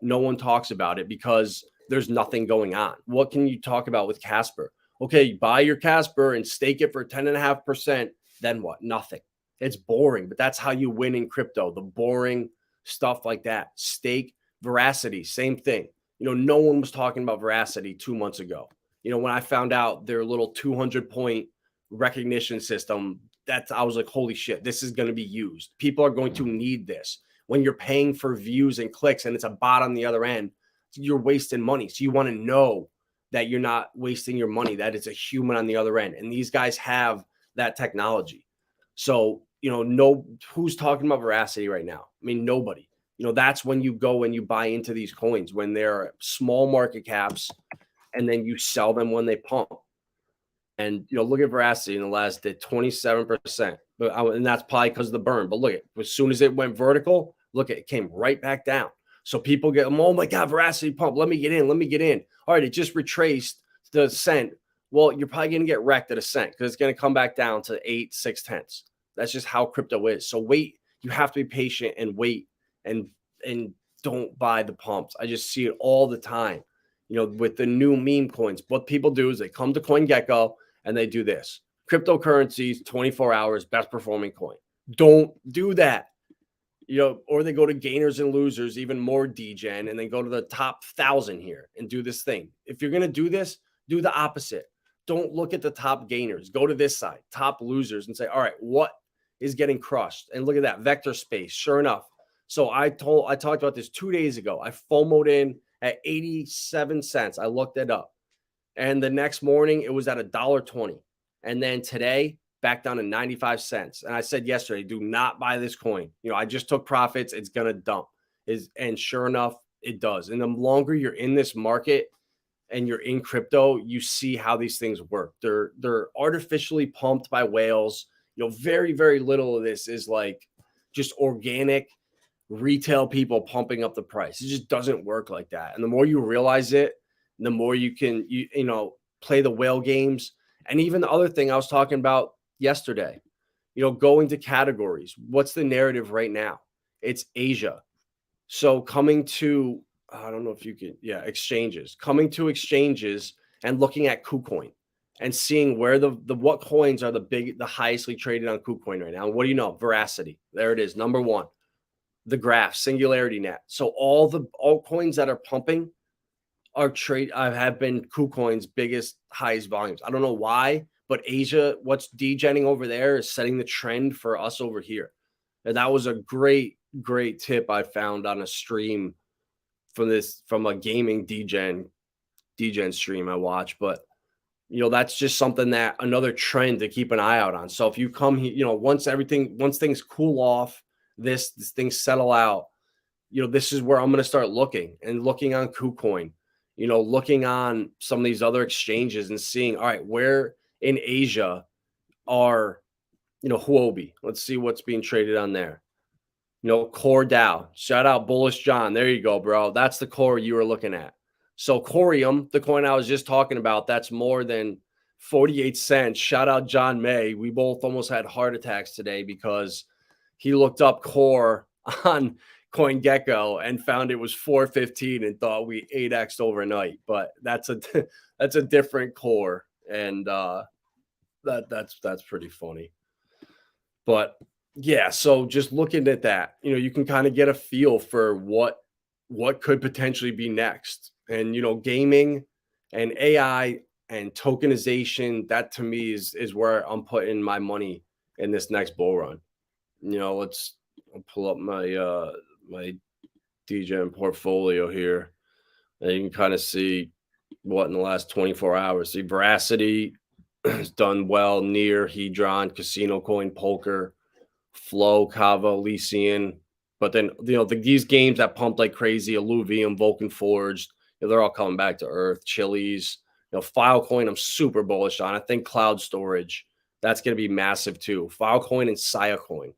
No one talks about it because there's nothing going on. What can you talk about with Casper? Okay, buy your Casper and stake it for 10.5%. Then what? Nothing. It's boring, but that's how you win in crypto. The boring stuff like that. Stake, Veracity, same thing. No one was talking about Veracity 2 months ago. When I found out their little 200-point recognition system, I was like, holy shit, this is going to be used. People are going to need this. When you're paying for views and clicks and it's a bot on the other end, you're wasting money. So you want to know that you're not wasting your money, that it's a human on the other end. And these guys have that technology. So, who's talking about Veracity right now? I mean, nobody. That's when you go and you buy into these coins, when they're small market caps, and then you sell them when they pump. And, look at Veracity in the last day, 27%. And that's probably because of the burn. But look at, as soon as it went vertical, Look, it came right back down. So people get, oh my God, veracity pump. Let me get in. Let me get in. All right, it just retraced the cent. Well, you're probably going to get wrecked at a cent because it's going to come back down to 8/6. That's just how crypto is. So wait, you have to be patient and wait and don't buy the pumps. I just see it all the time, with the new meme coins. What people do is they come to CoinGecko and they do this. Cryptocurrencies, 24 hours, best performing coin. Don't do that. Or they go to gainers and losers, even more degen, and then go to the top 1,000 here and do this thing. If you're going to do this, do the opposite. Don't look at the top gainers. Go to this side, top losers, and say, all right, what is getting crushed? And look at that, Vectorspace, sure enough. So I talked about this 2 days ago. I FOMO'd in at 87 cents. I looked it up. And the next morning, it was at $1.20. And then today, back down to 95 cents. And I said yesterday, do not buy this coin. I just took profits. It's going to dump. And sure enough, it does. And the longer you're in this market and you're in crypto, you see how these things work. They're artificially pumped by whales. Very, very little of this is like just organic retail people pumping up the price. It just doesn't work like that. And the more you realize it, the more you can, play the whale games. And even the other thing I was talking about yesterday, going to categories. What's the narrative right now? It's Asia. So coming to, I don't know if you can, exchanges, coming to exchanges and looking at KuCoin and seeing where what coins are the highestly traded on KuCoin right now. And what do you know? Veracity. There it is. Number one. The graph, Singularity Net. So all coins that are pumping have been KuCoin's biggest, highest volumes. I don't know why, but Asia, what's degenning over there is setting the trend for us over here. And that was a great, great tip I found on a stream from a gaming degen stream I watch. But that's just something that another trend to keep an eye out on. So if you come here, once things cool off, this things settle out, this is where I'm going to start looking on KuCoin, looking on some of these other exchanges and seeing, all right, where in Asia are, Huobi. Let's see what's being traded on there. Core DAO. Shout out Bullish John. There you go, bro. That's the core you were looking at. So Corium, the coin I was just talking about, that's more than 48 cents. Shout out John May. We both almost had heart attacks today because he looked up core on CoinGecko and found it was 415 and thought we 8x'd overnight. But that's a different core, and that's pretty funny. But yeah, so just looking at that, you can kind of get a feel for what could potentially be next. And gaming and AI and tokenization, that to me is where I'm putting my money in this next bull run. I'll pull up my degen portfolio here, and you can kind of see what in the last 24 hours. See, Veracity has done well. Near, Hedron, Casino Coin, Poker, Flow, Kava, Elysian. But then these games that pumped like crazy, Illuvium, Vulcan Forged, they're all coming back to earth. Chili's, Filecoin, I'm super bullish on. I think cloud storage, that's going to be massive too. Filecoin and Siacoin.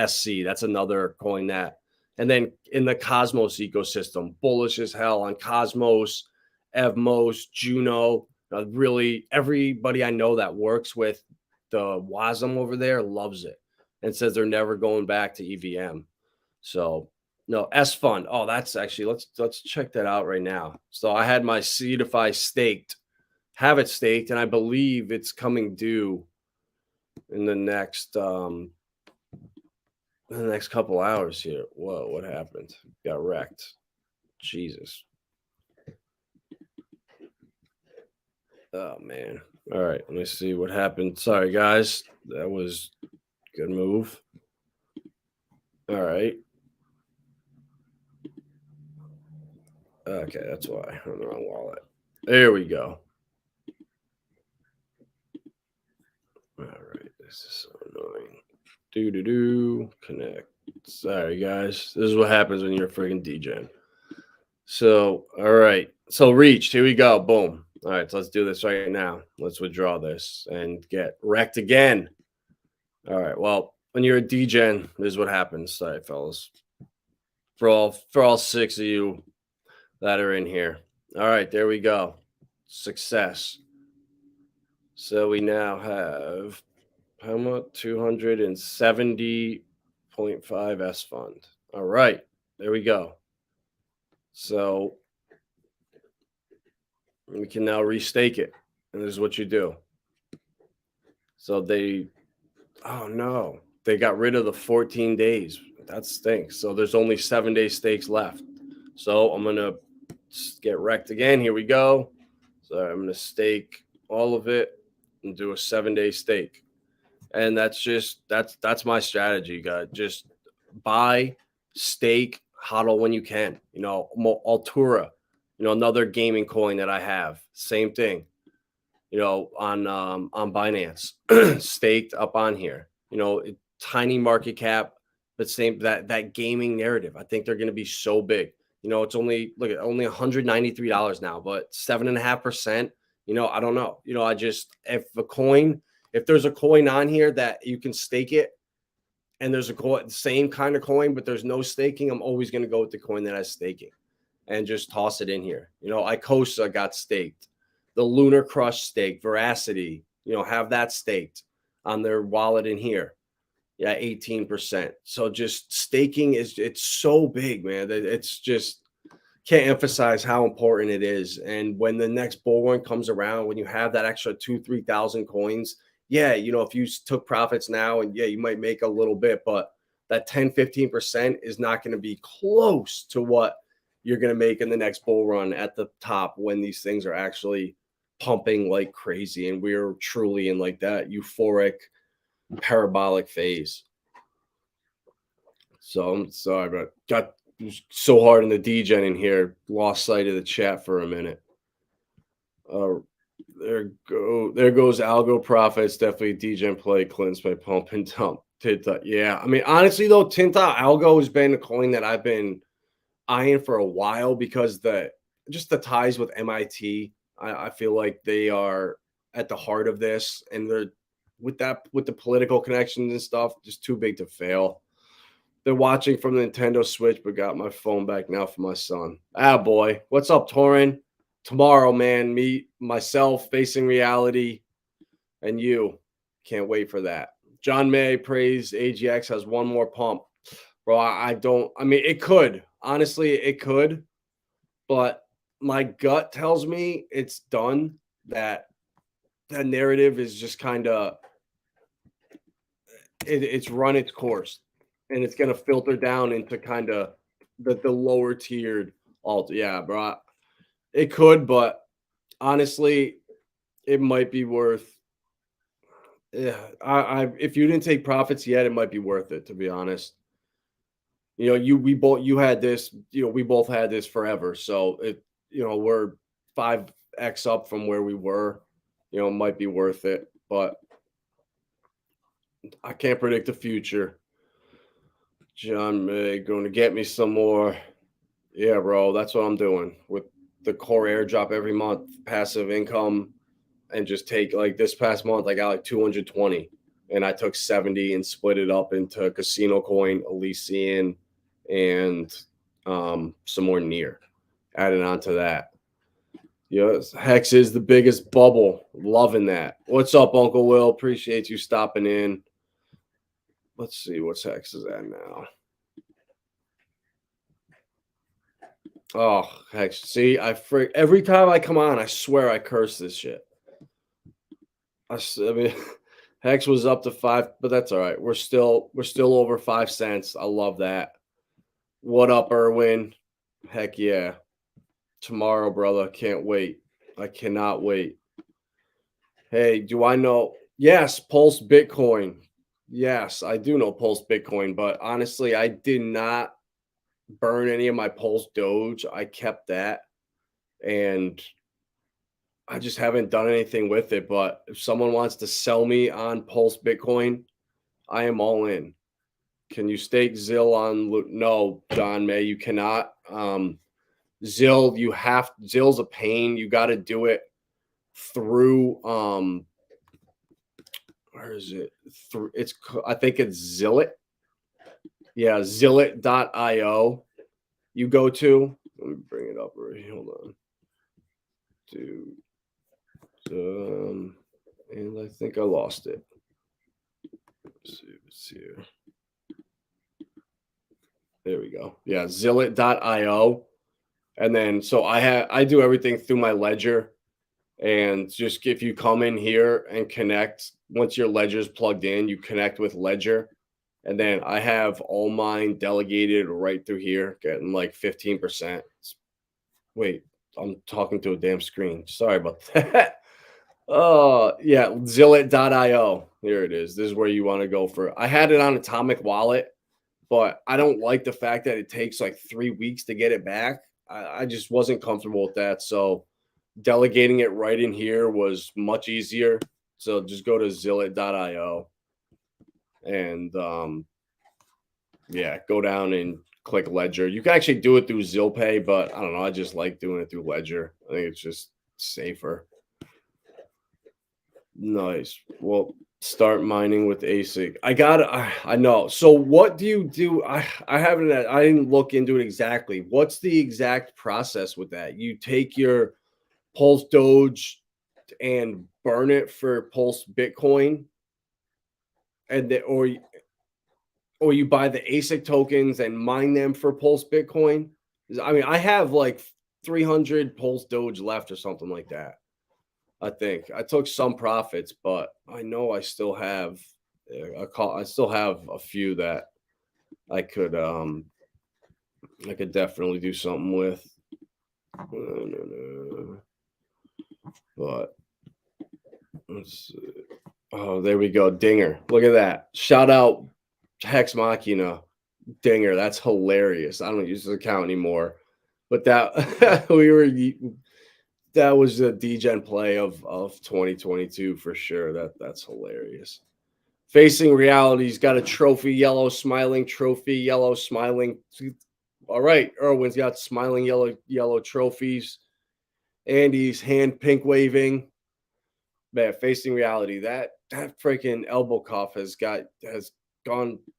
SC, that's another coin that, and then in the Cosmos ecosystem, bullish as hell on Cosmos, Evmos, Juno. Really, everybody I know that works with the WASM over there loves it and says they're never going back to EVM. So no, S Fund. Oh, that's actually, let's check that out right now. So I had my CDFI staked, have it staked, and I believe it's coming due in the next couple hours here. Whoa, what happened? Got wrecked. Jesus. Oh, man. All right, let me see what happened. Sorry, guys. That was a good move. All right. Okay, that's why. I'm on the wrong wallet. There we go. All right, this is so annoying. Connect. Sorry, guys. This is what happens when you're a freaking degen. So, all right. So reached. Here we go. Boom. All right, so let's do this right now. Let's withdraw this and get wrecked again. All right, well, when you're a degen, this is what happens. Sorry, fellas. for all 6 of you that are in here. All right, there we go. Success. So we now have how much? 270.5 S fund. All right, there we go. So we can now restake it. And this is what you do. So oh no, they got rid of the 14 days. That stinks. So there's only 7-day stakes left. So I'm going to get wrecked again. Here we go. So I'm going to stake all of it and do a 7-day stake. And that's my strategy, guys. Just buy, stake, hodl when you can. You know, Altura, you know, another gaming coin that I have. Same thing. You know, on Binance, staked up on here. You know, tiny market cap, but same that gaming narrative. I think they're going to be so big. You know, it's only only $193 now, but 7.5%. You know, I don't know. You know, if there's a coin on here that you can stake it, and there's same kind of coin, but there's no staking, I'm always going to go with the coin that has staking, and just toss it in here. You know, Icosa got staked. The Lunar Crush stake, Veracity, you know, have that staked on their wallet in here. Yeah, 18%. So just staking it's so big, man. It's just can't emphasize how important it is. And when the next bull run comes around, when you have that extra 2,000-3,000 coins, yeah, you know, if you took profits now and yeah, you might make a little bit, but that 10-15% is not going to be close to what you're going to make in the next bull run at the top when these things are actually pumping like crazy, and we're truly in like that euphoric parabolic phase. So I'm sorry, but got so hard in the degen in here, lost sight of the chat for a minute. There goes algo profits. Definitely degen play, cleanse by pump and dump. Tinta, yeah. I mean, honestly though, Tinta algo has been a coin that I've been eyeing for a while because the ties with MIT. I feel like they are at the heart of this, and they're with the political connections and stuff, just too big to fail. They're watching from the Nintendo Switch, but got my phone back now for my son. Ah, boy. What's up, Torin? Tomorrow, man, myself, facing reality, and you. Can't wait for that. John May prays AGX has one more pump. Bro, I mean, it could. Honestly, it could. But my gut tells me it's done. That narrative is just kind of it's run its course, and it's going to filter down into kind of the lower tiered alt. Yeah, bro, it could, but honestly, it might be worth. Yeah, if you didn't take profits yet, it might be worth it, to be honest. You know, you had this. You know, we both had this forever, so we're 5x up from where we were. You know, it might be worth it, but I can't predict the future. John May going to get me some more. Yeah, bro, that's what I'm doing with the core airdrop every month, passive income, and just take like this past month, I got like 220, and I took 70 and split it up into Casino Coin, Elysian, and some more near. Added on to that. Yes, Hex is the biggest bubble. Loving that. What's up, Uncle Will? Appreciate you stopping in. Let's see what's Hex is at now. Oh, Hex. See, every time I come on, I swear I curse this shit. I mean, Hex was up to 5, but that's all right. We're still over 5 cents. I love that. What up, Erwin? Heck yeah. Tomorrow, brother. Can't wait. I cannot wait. Hey, do I know? Yes, Pulse Bitcoin. Yes, I do know Pulse Bitcoin, but honestly, I did not burn any of my Pulse Doge. I kept that, and I just haven't done anything with it. But if someone wants to sell me on Pulse Bitcoin, I am all in. Can you stake ZIL on? No, John May, you cannot. ZIL's a pain. You got to do it through where is it? I think it's Zillit. Yeah, Zillit.io. you go to. Let me bring it up right here. Hold on. And I think I lost it. Let's see what's here. There we go. Yeah, Zillit.io. And then so I do everything through my Ledger. And just if you come in here and connect, once your Ledger's plugged in, you connect with Ledger. And then I have all mine delegated right through here, getting like 15%. Wait, I'm talking to a damn screen. Sorry about that. Yeah, Zillit.io. Here it is. This is where you want to go for. I had it on Atomic Wallet, but I don't like the fact that it takes like 3 weeks to get it back. I just wasn't comfortable with that. So delegating it right in here was much easier. So just go to Zillit.io and yeah, go down and click Ledger. You can actually do it through ZillPay, but I don't know. I just like doing it through Ledger. I think it's just safer. Nice. Well, start mining with ASIC. I know. So what do you do? I didn't look into it exactly. What's the exact process with that? You take your Pulse Doge and burn it for Pulse Bitcoin, and or you buy the ASIC tokens and mine them for Pulse Bitcoin. I mean, I have like 300 Pulse Doge left or something like that. I think I took some profits, but I know I still have a few that I could definitely do something with. But let's see. Oh, there we go. Dinger. Look at that. Shout out Hex Machina. Dinger. That's hilarious. I don't use this account anymore. But that that was the degen play of 2022 for sure. That's hilarious. Facing Reality's got a trophy, yellow smiling trophy, yellow smiling. All right, Erwin's got smiling yellow trophies. Andy's hand pink waving. Man, Facing Reality, that freaking elbow cuff has gone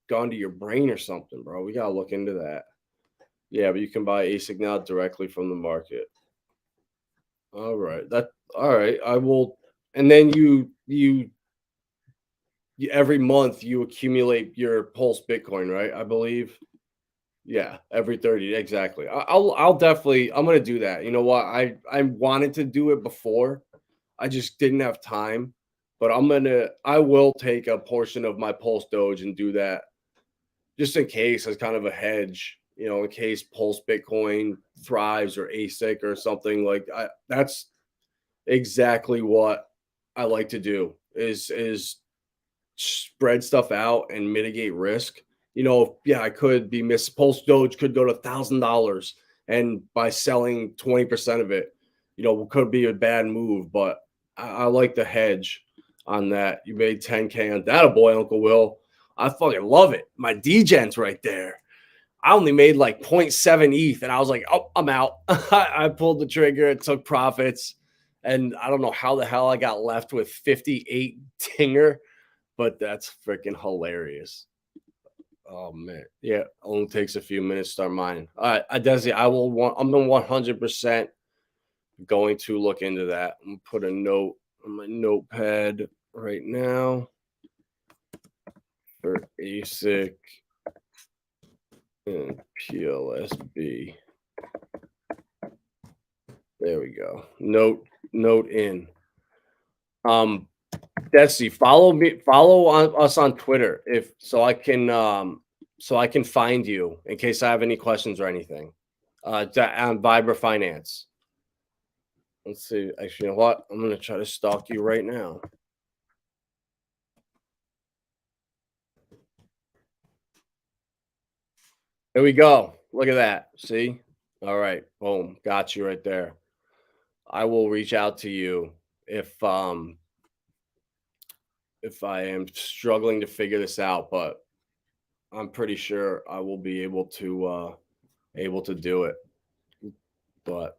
to your brain or something, bro. We gotta look into that. Yeah, but you can buy ASIC now directly from the market. All right. All right. I will. And then you every month you accumulate your Pulse Bitcoin, right? I believe. Yeah, every 30. Exactly. I'll definitely, I'm going to do that. You know what? I wanted to do it before. I just didn't have time, but I will take a portion of my Pulse Doge and do that just in case, as kind of a hedge. You know, in case Pulse Bitcoin thrives or ASIC or something like that's exactly what I like to do is spread stuff out and mitigate risk. You know, yeah, I could be Pulse Doge could go to $1,000, and by selling 20% of it, you know, could be a bad move. But I like the hedge on that. You made 10K on that, boy, Uncle Will. I fucking love it. My degen's right there. I only made like 0.7 ETH, and I was like, oh, I'm out. I pulled the trigger, it took profits, and I don't know how the hell I got left with 58 Dinger, but that's freaking hilarious. Oh man, yeah, only takes a few minutes to start mining. All right, I'm 100% going to look into that. I'm gonna put a note on my notepad right now for ASIC and PLSB. There we go. Note in. Desi, follow us on Twitter so I can find you in case I have any questions or anything. On Vibra Finance. Let's see. Actually, you know what? I'm gonna try to stalk you right now. There we go. Look at that. See? All right. Boom. Got you right there. I will reach out to you if I am struggling to figure this out, but I'm pretty sure I will be able to do it. But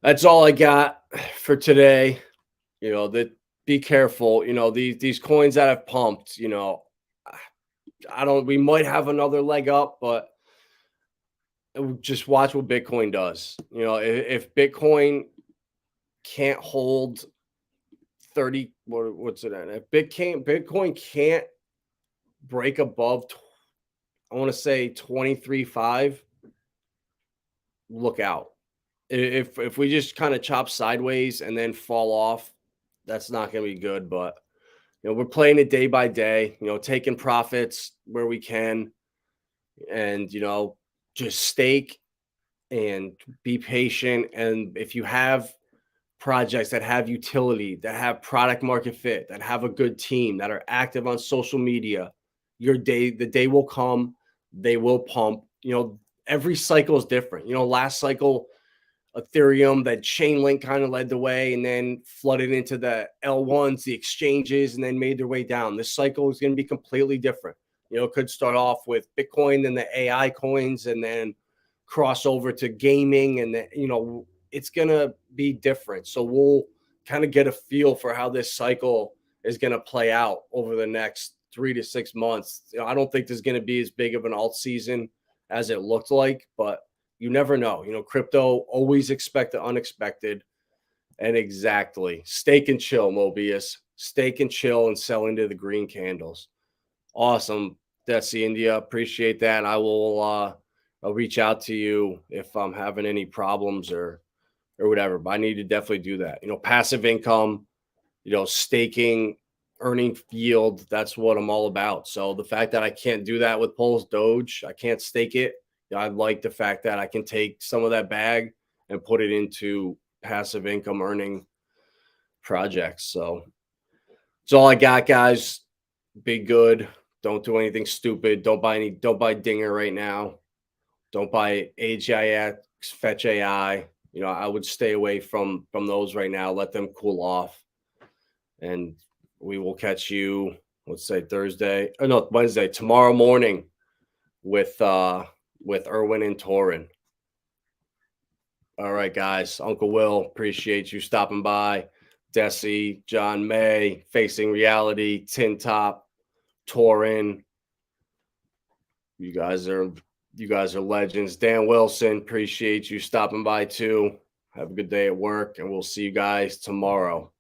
that's all I got for today. You know, be careful. You know, these coins that have pumped, you know, we might have another leg up, but just watch what Bitcoin does. You know, if Bitcoin can't hold 30, what's it at? If Bitcoin can't break above, I want to say 23.5, look out. If we just kind of chop sideways and then fall off, that's not going to be good. But you know, we're playing it day by day, you know, taking profits where we can, and you know, just stake and be patient. And if you have projects that have utility, that have product market fit, that have a good team, that are active on social media, the day will come, they will pump. You know, every cycle is different. You know, last cycle, Ethereum, that Chainlink kind of led the way and then flooded into the L1s, the exchanges, and then made their way down. This cycle is going to be completely different. You know, it could start off with Bitcoin, then the AI coins, and then cross over to gaming. And then, you know, it's going to be different. So we'll kind of get a feel for how this cycle is going to play out over the next 3 to 6 months. You know, I don't think there's going to be as big of an alt season as it looked like, but you never know. You know, crypto, always expect the unexpected. And exactly. Stake and chill, Mobius. Stake and chill and sell into the green candles. Awesome. Defi India. Appreciate that. I will I'll reach out to you if I'm having any problems or whatever. But I need to definitely do that. You know, passive income, you know, staking, earning yield. That's what I'm all about. So the fact that I can't do that with Pulse Doge, I can't stake it. I like the fact that I can take some of that bag and put it into passive income earning projects. So that's all I got, guys. Be good. Don't do anything stupid. Don't buy Dinger right now. Don't buy HEX, FETCH.Ai. You know, I would stay away from those right now. Let them cool off. And we will catch you, let's say Wednesday, tomorrow morning with Erwin and Torin. All right, guys. Uncle Will, appreciate you stopping by. Desi, John May, Facing Reality, Tin Top, Torin. You guys are legends. Dan Wilson, appreciate you stopping by too. Have a good day at work, and we'll see you guys tomorrow.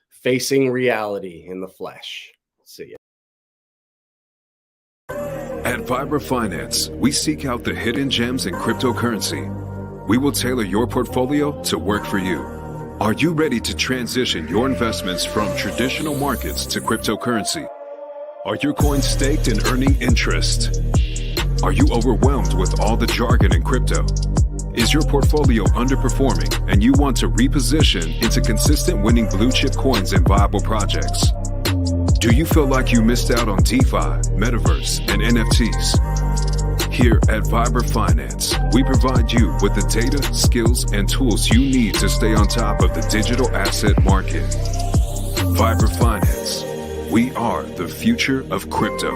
Facing Reality in the flesh. See ya. At Vibra Finance, we seek out the hidden gems in cryptocurrency. We will tailor your portfolio to work for you. Are you ready to transition your investments from traditional markets to cryptocurrency? Are your coins staked and earning interest? Are you overwhelmed with all the jargon in crypto? Is your portfolio underperforming and you want to reposition into consistent winning blue chip coins and viable projects? Do you feel like you missed out on DeFi, Metaverse, and NFTs? Here at Vibra Finance, we provide you with the data, skills, and tools you need to stay on top of the digital asset market. Vibra Finance, we are the future of crypto.